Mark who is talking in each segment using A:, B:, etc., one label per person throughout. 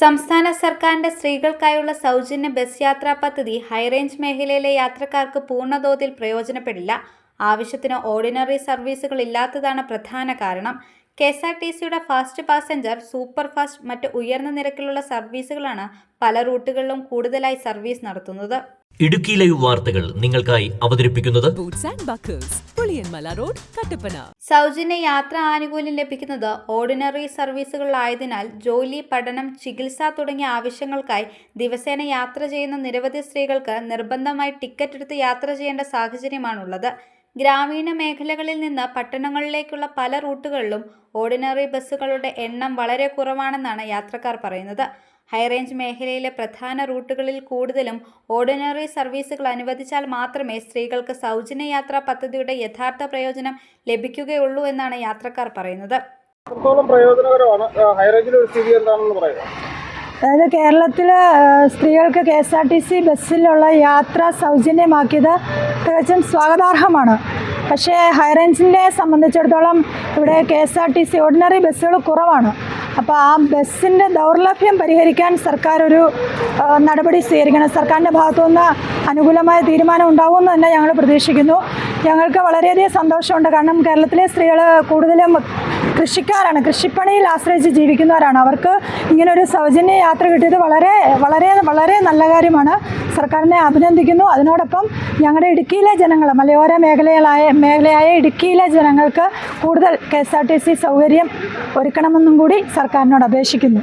A: സംസ്ഥാന സർക്കാരിന്റെ സ്ത്രീകൾക്കായുള്ള സൗജന്യ ബസ് യാത്രാ പദ്ധതി ഹൈറേഞ്ച് മേഖലയിലെ യാത്രക്കാർക്ക് പൂർണ്ണതോതിൽ പ്രയോജനപ്പെടില്ല. ആവശ്യത്തിന് ഓർഡിനറി സർവീസുകൾ ഇല്ലാത്തതാണ് പ്രധാന കാരണം. കെഎസ്ആർടിസിയുടെ ഫാസ്റ്റ് പാസഞ്ചർ, സൂപ്പർ ഫാസ്റ്റ്, മറ്റ് ഉയർന്ന നിരക്കിലുള്ള സർവീസുകളാണ് പല റൂട്ടുകളിലും കൂടുതലായി സർവീസ് നടത്തുന്നത്.
B: ഇടുക്കി ലൈവ് വാർത്തകൾ നിങ്ങൾക്കായി അവതരിപ്പിക്കുന്നത്
A: സൗജന്യ യാത്രാ ആനുകൂല്യം ലഭിക്കുന്നത് ഓർഡിനറി സർവീസുകളിലായതിനാൽ ജോലി, പഠനം, ചികിത്സ തുടങ്ങിയ ആവശ്യങ്ങൾക്കായി ദിവസേന യാത്ര ചെയ്യുന്ന നിരവധി സ്ത്രീകൾക്ക് നിർബന്ധമായി ടിക്കറ്റ് എടുത്ത് യാത്ര ചെയ്യേണ്ട സാഹചര്യമാണുള്ളത്. ഗ്രാമീണ മേഖലകളിൽ നിന്ന് പട്ടണങ്ങളിലേക്കുള്ള പല റൂട്ടുകളിലും ഓർഡിനറി ബസ്സുകളുടെ എണ്ണം വളരെ കുറവാണെന്നാണ് യാത്രക്കാർ പറയുന്നത്. ഹൈറേഞ്ച് മേഖലയിലെ പ്രധാന റൂട്ടുകളിൽ കൂടുതലും ഓർഡിനറി സർവീസുകൾ അനുവദിച്ചാൽ മാത്രമേ സ്ത്രീകൾക്ക് സൗജന്യ യാത്രാ പദ്ധതിയുടെ യഥാർത്ഥ പ്രയോജനം ലഭിക്കുകയുള്ളൂ എന്നാണ് യാത്രക്കാർ പറയുന്നത്.
C: അതായത് കേരളത്തിൽ സ്ത്രീകൾക്ക് KSRTC ബസ്സിലുള്ള യാത്ര സൗജന്യമാക്കിയത് തികച്ചും സ്വാഗതാർഹമാണ്. പക്ഷേ ഹൈറേഞ്ചിനെ സംബന്ധിച്ചിടത്തോളം ഇവിടെ KSRTC ഓർഡിനറി ബസ്സുകൾ കുറവാണ്. അപ്പോൾ ആ ബസ്സിൻ്റെ ദൗർലഭ്യം പരിഹരിക്കാൻ സർക്കാർ ഒരു നടപടി സ്വീകരിക്കണം. സർക്കാരിൻ്റെ ഭാഗത്തുനിന്ന് അനുകൂലമായ തീരുമാനം ഉണ്ടാകുമെന്ന് തന്നെ ഞങ്ങൾ പ്രതീക്ഷിക്കുന്നു. ഞങ്ങൾക്ക് വളരെയധികം സന്തോഷമുണ്ട്. കാരണം കേരളത്തിലെ സ്ത്രീകൾ കൂടുതലും കൃഷിക്കാരാണ്, കൃഷിപ്പണിയിൽ ആശ്രയിച്ച് ജീവിക്കുന്നവരാണ്. അവർക്ക് ഇങ്ങനൊരു സൗജന്യ യാത്ര കിട്ടിയത് വളരെ വളരെ വളരെ നല്ല കാര്യമാണ്. സർക്കാരിനെ അഭിനന്ദിക്കുന്നു. അതിനോടൊപ്പം ഞങ്ങളുടെ ഇടുക്കിയിലെ ജനങ്ങൾ, മലയോര മേഖലയായ ഇടുക്കിയിലെ ജനങ്ങൾക്ക് കൂടുതൽ KSRTC സൗകര്യം ഒരുക്കണമെന്നും കൂടി സർക്കാരിനോട് അപേക്ഷിക്കുന്നു.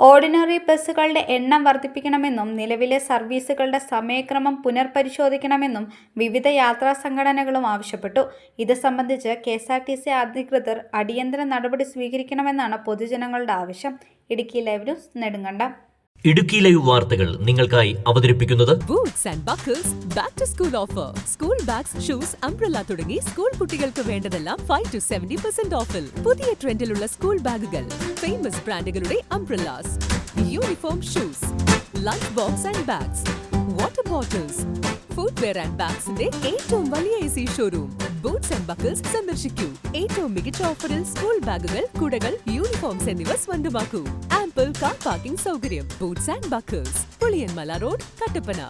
A: ഓർഡിനറി ബസ്സുകളുടെ എണ്ണം വർദ്ധിപ്പിക്കണമെന്നും നിലവിലെ സർവീസുകളുടെ സമയക്രമം പുനർപരിശോധിക്കണമെന്നും വിവിധ യാത്രാ സംഘടനകളും ആവശ്യപ്പെട്ടു. ഇത് സംബന്ധിച്ച് KSRTC അധികൃതർ അടിയന്തര നടപടി സ്വീകരിക്കണമെന്നാണ് പൊതുജനങ്ങളുടെ ആവശ്യം. Idukki live news, Nedumkandam.
B: Idukki live വാർത്തകൾ നിങ്ങൾക്കായി അവതരിപ്പിക്കുന്നത്
D: boots and buckles back to school offer. School bags, shoes, umbrella തുടങ്ങി സ്കൂൾ കുട്ടികൾക്ക് വേണ്ടതെല്ലാം 5 to 70% ഓഫിൽ. പുതിയ ട്രെൻഡിലുള്ള സ്കൂൾ ബാഗുകൾ, ഫേമസ് ബ്രാൻഡുകളുടെ umbrellas, uniform shoes, lunch box and bags, water bottles, footwear and ബാഗ്സിന്റെ ഏറ്റവും വലിയ AC showroom boots and buckles സന്ദർശിക്കൂ. ഏറ്റവും മികച്ച ഓഫറിൽ സ്കൂൾ ബാഗുകൾ, കുടകൾ, യൂണിഫോംസ് എന്നിവ സ്വന്തമാക്കൂ. ആംപിൾ കാർ പാർക്കിംഗ് സൗകര്യം. Boots and buckles, Puliyanmala road, Kattappana.